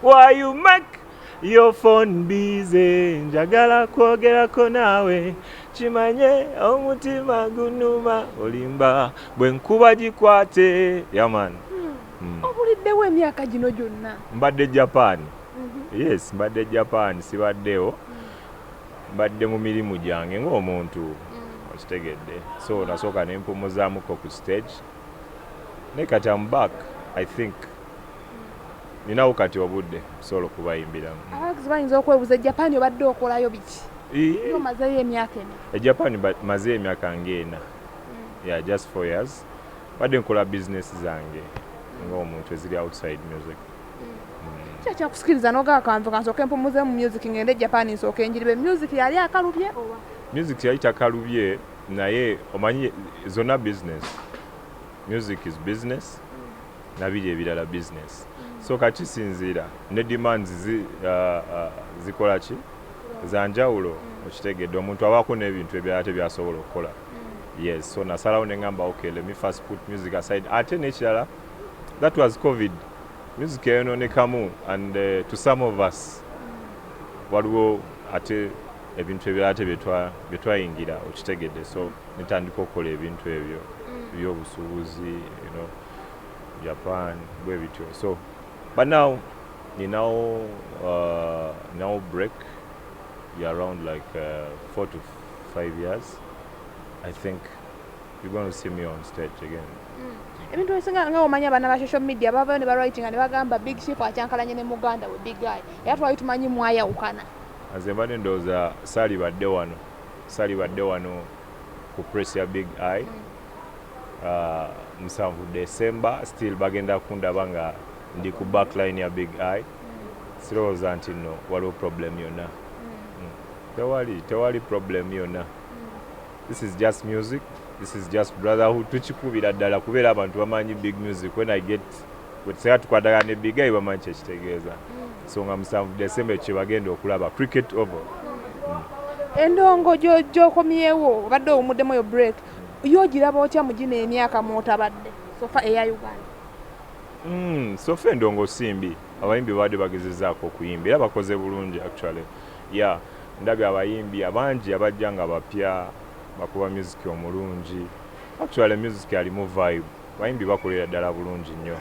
Why you make your phone busy? Njagala kwogerako naawe kimanye omutima gunuma olimba bwe nkuba gikwate yaman. Obuliddewo emyaka gino gyonna? Mbadde Japan. Yes, mbadde Japan sibaddewo. Mbadde mu mirimu gyange ng'omuntu okitegedde. So nasooka ne mpumuzaamuko ku stage. Ne kati I'm back, I think. Ninawo kati obudde solo kubayimbiramu. Abagizi bayinza okwebuuza Japan obadde okolayo biki? Omazeeyo emyaka ena? Japan maze emyaka ng'ena. Yeah, just 4 years. Badde nkola business zange ng'omuntu eziri outside music. Kyakusikiriza n'ogaa kantu kansooke mpumuze mu music ngende Japan nsooke njiribe. Music yali akalubye oba? Music yali takalubye naye omanyi zonna business. Music is business. Nabiri ebirala business. So kati sinzira ne demands zikola ki zanjawulo okitegedde omuntu abaako n'ebintu ebirala tebyasobola okukola. Yes, so nasalawo ne ngamba okay, let me first put music aside. Ate n'ekirala, that was COVID. Music yayononekamu and to some of us waliwo ate ebintu ebirala ate bye twayingira okitegedde. So nitandika okukola ebintu ebyo by'obusuubuzi, you know, Japan, bwe bityo. So but now now break, you're around like 4 to 5 years. I think you're going to see me on stage again. Ebintu ebisinga nga omanya abaana ba social media bavayo ne bawritinga ne bagamba Big Chief akyankalanye ne Muganda we big guy. Era twali tumanyi mwayawukana. Nze mbadde ndowooza saalibadde wano ku press ya Big Eye. 7 December still bagenda kundaba nga ndi ku backline ya Big Eye. Sirowooza nti no waliwo problem yonna. Tewali problem yonna. This is just music. This is just brotherhood. Tukikubira ddala kubeera abantu bamanyi big music. When I get wetesera tukwatagana ne Big Eye bamanyi kyekitegeeza. So nga 7 December kye bagenda okulaba cricket over. Endongo gy'okomyewo obadde omuddemu yo break. Yo giraba otya mu gino emyaka mw'otabadde sofa eya Uganda? Sofa endongo simbi. Abayimbi badde bagezezzaako okuyimba era bakoze bulungi actually. Yeah, ndabye abayimbi abangi abajja nga bapya bakuba music omulungi. Actually music alimu vibe. Abayimbi bakolera ddala bulungi nnyo.